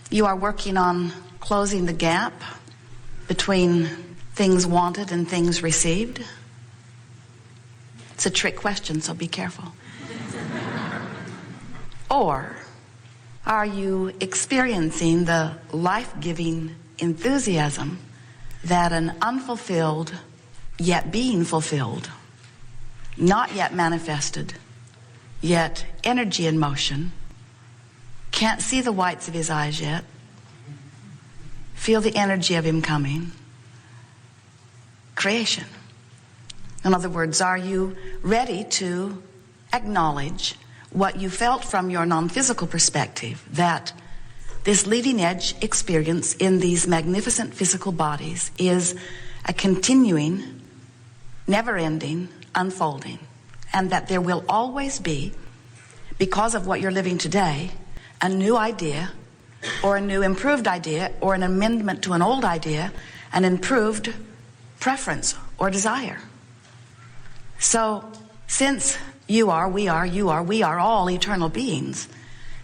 You are working on closing the gap between things wanted and things received. It's a trick question, so be careful. Or are you experiencing the life-giving enthusiasm that an unfulfilled, yet being fulfilled, not yet manifested, yet energy in motion, can't see the whites of his eyes yet, feel the energy of him coming, creation? In other words, are you ready to acknowledge what you felt from your non-physical perspective, that this leading edge experience in these magnificent physical bodies is a continuing, never-ending unfolding, and that there will always be, because of what you're living today, a new idea or a new improved idea or an amendment to an old idea, an improved preference or desire. So since you are, we are, you are, we are all eternal beings,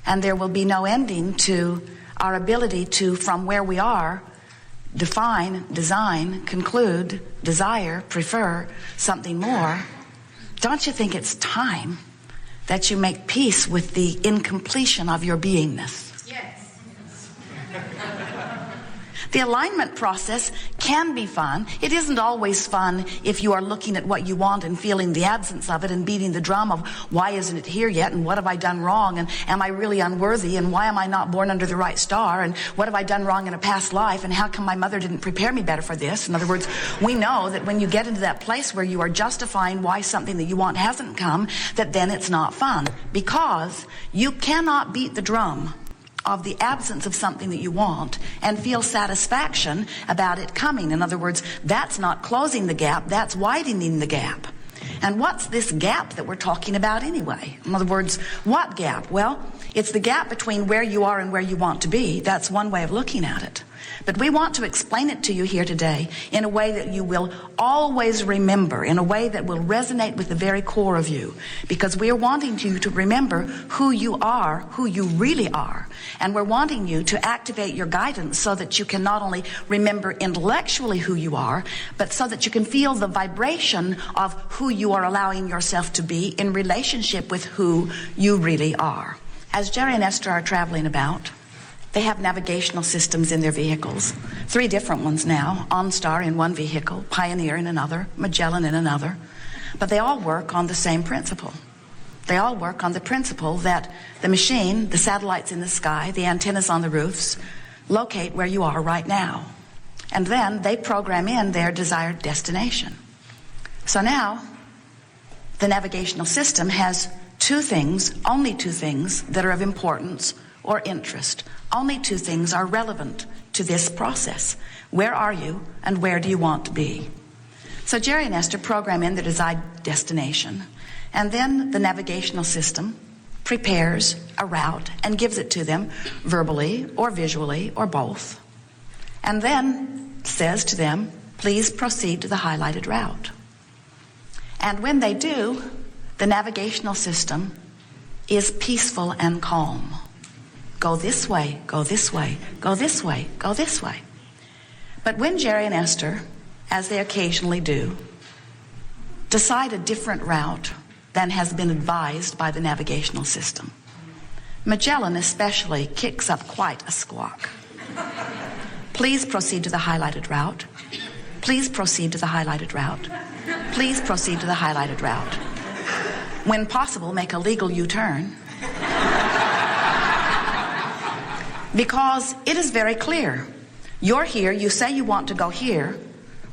and there will be no ending to our ability to, from where we are, define, design, conclude, desire, prefer something more, don't you think it's time that you make peace with the incompletion of your beingness? Yes. The alignment process can be fun. It isn't always fun if you are looking at what you want and feeling the absence of it and beating the drum of why isn't it here yet, and what have I done wrong, and am I really unworthy, and why am I not born under the right star, and what have I done wrong in a past life, and how come my mother didn't prepare me better for this? In other words, we know that when you get into that place where you are justifying why something that you want hasn't come, that then it's not fun, because you cannot beat the drum of the absence of something that you want and feel satisfaction about it coming. In other words, that's not closing the gap, that's widening the gap. And what's this gap that we're talking about anyway? In other words, what gap? Well, it's the gap between where you are and where you want to be. That's one way of looking at it. But we want to explain it to you here today in a way that you will always remember, in a way that will resonate with the very core of you, because we are wanting you to remember who you are, who you really are, and we're wanting you to activate your guidance so that you can not only remember intellectually who you are, but so that you can feel the vibration of who you are allowing yourself to be in relationship with who you really are. As Jerry and Esther are traveling about, they have navigational systems in their vehicles. 3 different ones now. OnStar in one vehicle, Pioneer in another, Magellan in another. But they all work on the same principle. They all work on the principle that the machine, the satellites in the sky, the antennas on the roofs, locate where you are right now. And then they program in their desired destination. So now, the navigational system has 2 things, only 2 things, that are of importance or interest. Only 2 things are relevant to this process. Where are you, and where do you want to be? So Jerry and Esther program in the desired destination, and then the navigational system prepares a route and gives it to them verbally or visually or both, and then says to them, please proceed to the highlighted route. And when they do, the navigational system is peaceful and calm. Go this way, go this way, go this way, go this way. But when Jerry and Esther, as they occasionally do, decide a different route than has been advised by the navigational system, Magellan especially kicks up quite a squawk. Please proceed to the highlighted route. Please proceed to the highlighted route. Please proceed to the highlighted route. When possible, make a legal U-turn. Because it is very clear. You're here, you say you want to go here.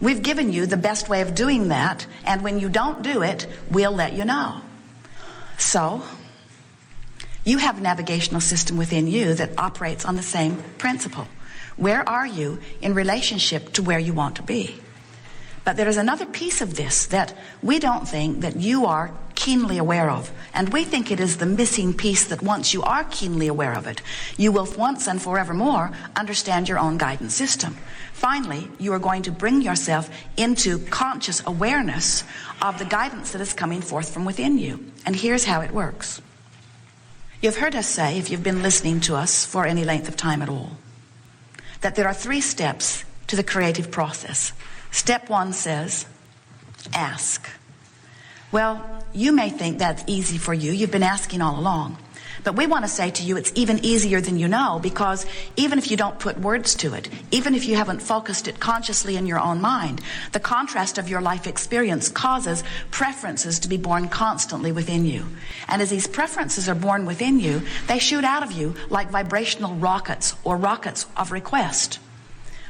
We've given you the best way of doing that, and when you don't do it, we'll let you know. So, you have a navigational system within you that operates on the same principle. Where are you in relationship to where you want to be? But there is another piece of this that we don't think that you are keenly aware of. And we think it is the missing piece that once you are keenly aware of it, you will once and forevermore understand your own guidance system. Finally, you are going to bring yourself into conscious awareness of the guidance that is coming forth from within you. And here's how it works. You've heard us say, if you've been listening to us for any length of time at all, that there are 3 steps to the creative process. Step 1 says, ask. Well, you may think that's easy for you. You've been asking all along. But we want to say to you it's even easier than you know, because even if you don't put words to it, even if you haven't focused it consciously in your own mind, the contrast of your life experience causes preferences to be born constantly within you. And as these preferences are born within you, they shoot out of you like vibrational rockets or rockets of request.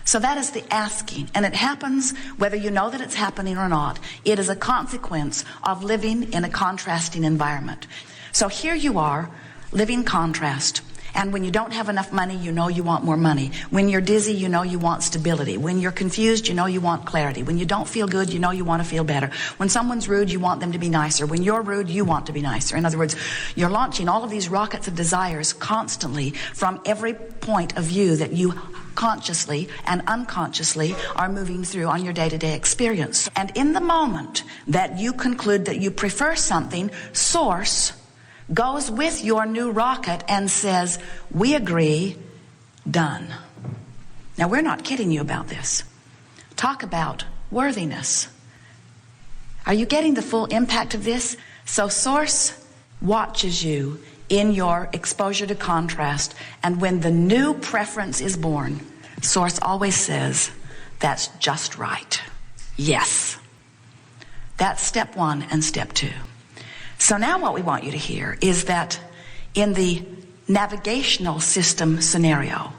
So that is the asking, and it happens whether you know that it's happening or not. It is a consequence of living in a contrasting environment. So here you are, living contrast. And when you don't have enough money, you know you want more money. When you're dizzy, you know you want stability. When you're confused, you know you want clarity. When you don't feel good, you know you want to feel better. When someone's rude, you want them to be nicer. When you're rude, you want to be nicer. In other words, you're launching all of these rockets of desires constantly from every point of view that you consciously and unconsciously are moving through on your day-to-day experience. And in the moment that you conclude that you prefer something, Source goes with your new rocket and says, we agree, done. Now, we're not kidding you about this. Talk about worthiness. Are you getting the full impact of this? So Source watches you in your exposure to contrast, and when the new preference is born, Source always says, that's just right. Yes. That's step 1 and step 2. So now what we want you to hear is that in the navigational system scenario,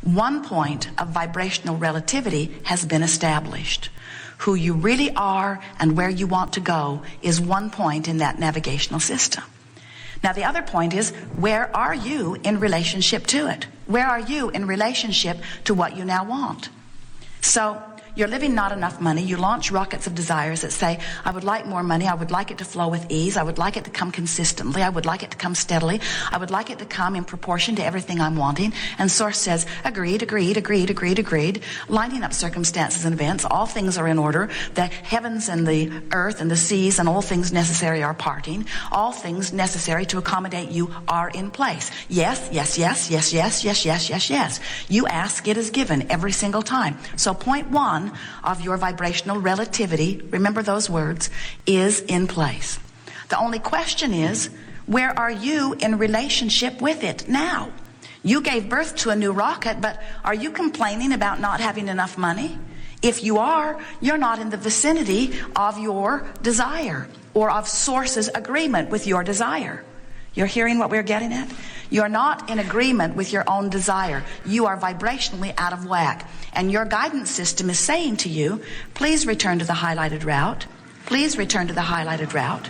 one point of vibrational relativity has been established. Who you really are and where you want to go is one point in that navigational system. Now the other point is, where are you in relationship to it? Where are you in relationship to what you now want? So you're living not enough money. You launch rockets of desires that say, I would like more money. I would like it to flow with ease. I would like it to come consistently. I would like it to come steadily. I would like it to come in proportion to everything I'm wanting. And Source says, agreed, agreed, agreed, agreed, agreed. Lining up circumstances and events. All things are in order. The heavens and the earth and the seas and all things necessary are parting. All things necessary to accommodate you are in place. Yes, yes, yes, yes, yes, yes, yes, yes, yes. You ask, it is given every single time. So point 1 of your vibrational relativity, remember those words, is in place. The only question is, where are you in relationship with it now? You gave birth to a new rocket, but are you complaining about not having enough money? If you are, you're not in the vicinity of your desire or of Source's agreement with your desire. You're hearing what we're getting at? You're not in agreement with your own desire. You are vibrationally out of whack. And your guidance system is saying to you, please return to the highlighted route. Please return to the highlighted route.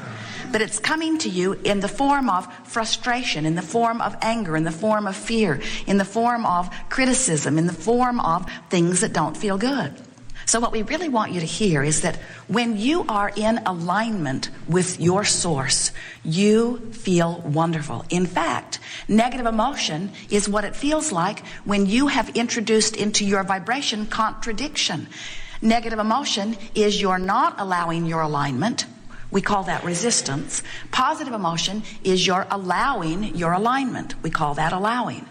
But it's coming to you in the form of frustration, in the form of anger, in the form of fear, in the form of criticism, in the form of things that don't feel good. So what we really want you to hear is that when you are in alignment with your Source, you feel wonderful. In fact, negative emotion is what it feels like when you have introduced into your vibration contradiction. Negative emotion is you're not allowing your alignment. We call that resistance. Positive emotion is you're allowing your alignment. We call that allowing.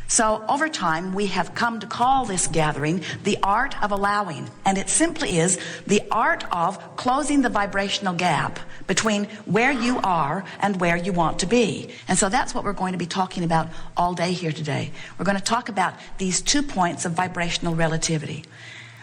So over time, we have come to call this gathering the art of allowing. And it simply is the art of closing the vibrational gap between where you are and where you want to be. And so that's what we're going to be talking about all day here today. We're going to talk about these 2 points of vibrational relativity.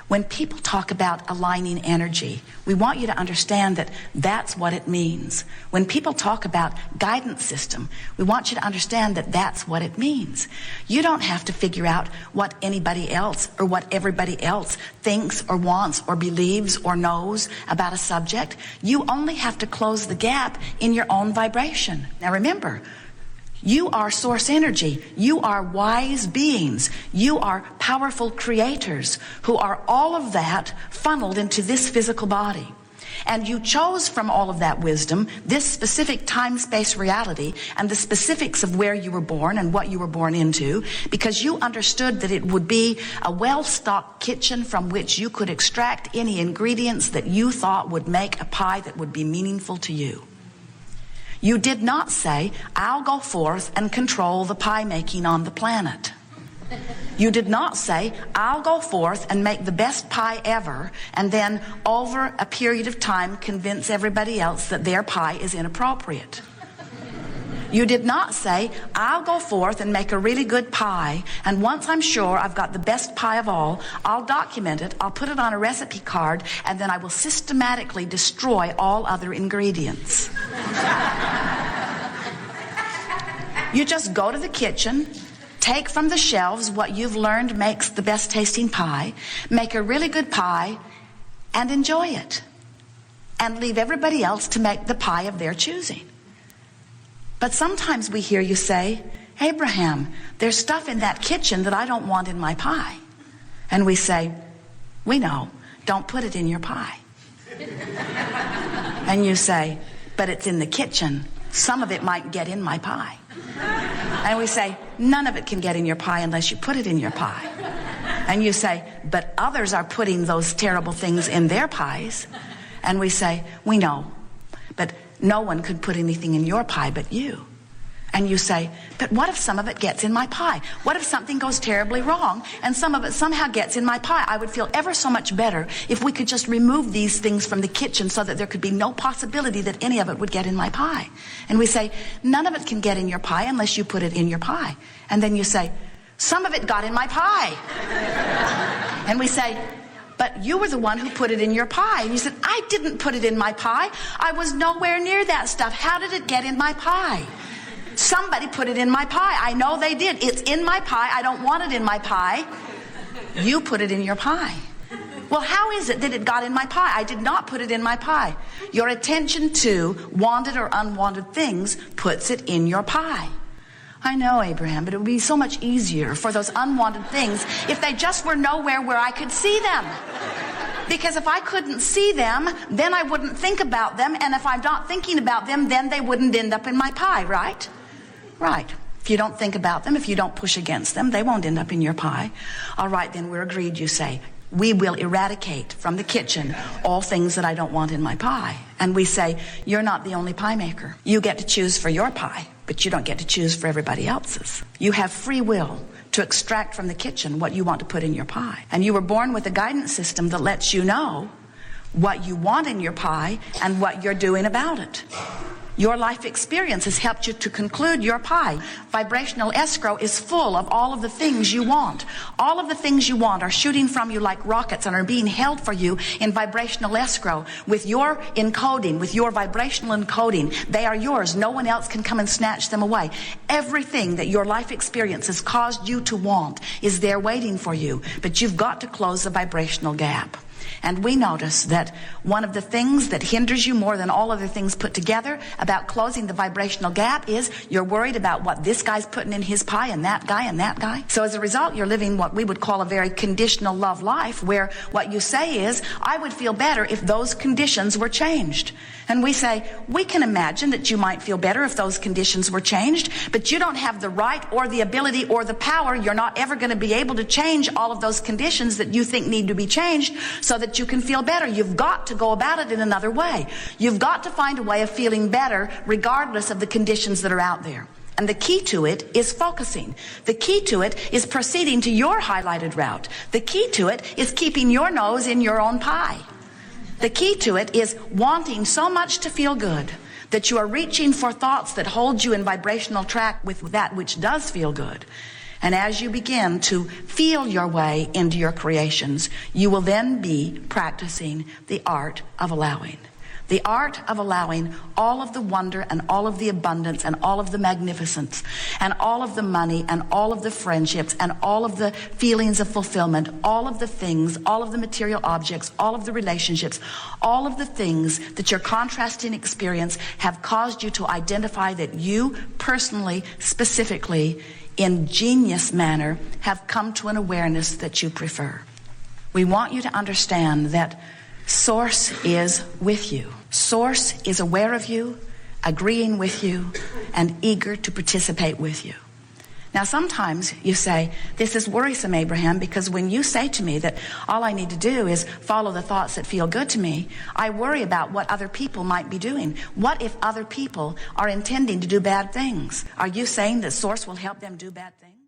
When people talk about aligning energy, we want you to understand that that's what it means. When people talk about guidance system, we want you to understand that that's what it means. You don't have to figure out what anybody else or what everybody else thinks or wants or believes or knows about a subject. You only have to close the gap in your own vibration. Now remember, you are Source energy. You are wise beings. You are powerful creators who are all of that funneled into this physical body. And you chose from all of that wisdom this specific time-space reality and the specifics of where you were born and what you were born into, because you understood that it would be a well-stocked kitchen from which you could extract any ingredients that you thought would make a pie that would be meaningful to you. You did not say, I'll go forth and control the pie making on the planet. You did not say, I'll go forth and make the best pie ever, and then over a period of time convince everybody else that their pie is inappropriate. You did not say, I'll go forth and make a really good pie, and once I'm sure I've got the best pie of all, I'll document it, I'll put it on a recipe card, and then I will systematically destroy all other ingredients. You just go to the kitchen, take from the shelves what you've learned makes the best tasting pie, make a really good pie, and enjoy it. And leave everybody else to make the pie of their choosing. But sometimes we hear you say, Abraham, there's stuff in that kitchen that I don't want in my pie. And we say, we know, don't put it in your pie. And you say, but it's in the kitchen. Some of it might get in my pie. And we say, none of it can get in your pie unless you put it in your pie. And you say, but others are putting those terrible things in their pies. And we say, we know, but no one could put anything in your pie but you. And you say, but what if some of it gets in my pie? What if something goes terribly wrong and some of it somehow gets in my pie? I would feel ever so much better if we could just remove these things from the kitchen so that there could be no possibility that any of it would get in my pie. And we say, none of it can get in your pie unless you put it in your pie. And then you say, some of it got in my pie. And we say, but you were the one who put it in your pie. And you said, I didn't put it in my pie. I was nowhere near that stuff. How did it get in my pie? Somebody put it in my pie. I know they did. It's in my pie. I don't want it in my pie. You put it in your pie. Well, how is it that it got in my pie? I did not put it in my pie. Your attention to wanted or unwanted things puts it in your pie. I know, Abraham, but it would be so much easier for those unwanted things if they just were nowhere where I could see them. Because if I couldn't see them, then I wouldn't think about them, and if I'm not thinking about them, then they wouldn't end up in my pie, right? Right. If you don't think about them, if you don't push against them, they won't end up in your pie. All right, then we're agreed, you say. We will eradicate from the kitchen all things that I don't want in my pie. And we say, you're not the only pie maker. You get to choose for your pie, but you don't get to choose for everybody else's. You have free will to extract from the kitchen what you want to put in your pie. And you were born with a guidance system that lets you know what you want in your pie and what you're doing about it. Your life experience has helped you to conclude your pie. Vibrational escrow is full of all of the things you want. All of the things you want are shooting from you like rockets and are being held for you in vibrational escrow. With your encoding, with your vibrational encoding, they are yours. No one else can come and snatch them away. Everything that your life experience has caused you to want is there waiting for you. But you've got to close the vibrational gap. And we notice that one of the things that hinders you more than all other things put together about closing the vibrational gap is you're worried about what this guy's putting in his pie and that guy and that guy. So as a result, you're living what we would call a very conditional love life, where what you say is, I would feel better if those conditions were changed. And we say, we can imagine that you might feel better if those conditions were changed, but you don't have the right or the ability or the power. You're not ever going to be able to change all of those conditions that you think need to be changed so that you can feel better. You've got to go about it in another way. You've got to find a way of feeling better regardless of the conditions that are out there. And the key to it is focusing. The key to it is proceeding to your highlighted route. The key to it is keeping your nose in your own pie. The key to it is wanting so much to feel good that you are reaching for thoughts that hold you in vibrational track with that which does feel good. And as you begin to feel your way into your creations, you will then be practicing the art of allowing. The art of allowing all of the wonder and all of the abundance and all of the magnificence and all of the money and all of the friendships and all of the feelings of fulfillment, all of the things, all of the material objects, all of the relationships, all of the things that your contrasting experience have caused you to identify that you personally, specifically, in genius manner, have come to an awareness that you prefer. We want you to understand that Source is with you. Source is aware of you, agreeing with you, and eager to participate with you. Now, sometimes you say, this is worrisome, Abraham, because when you say to me that all I need to do is follow the thoughts that feel good to me, I worry about what other people might be doing. What if other people are intending to do bad things? Are you saying that Source will help them do bad things?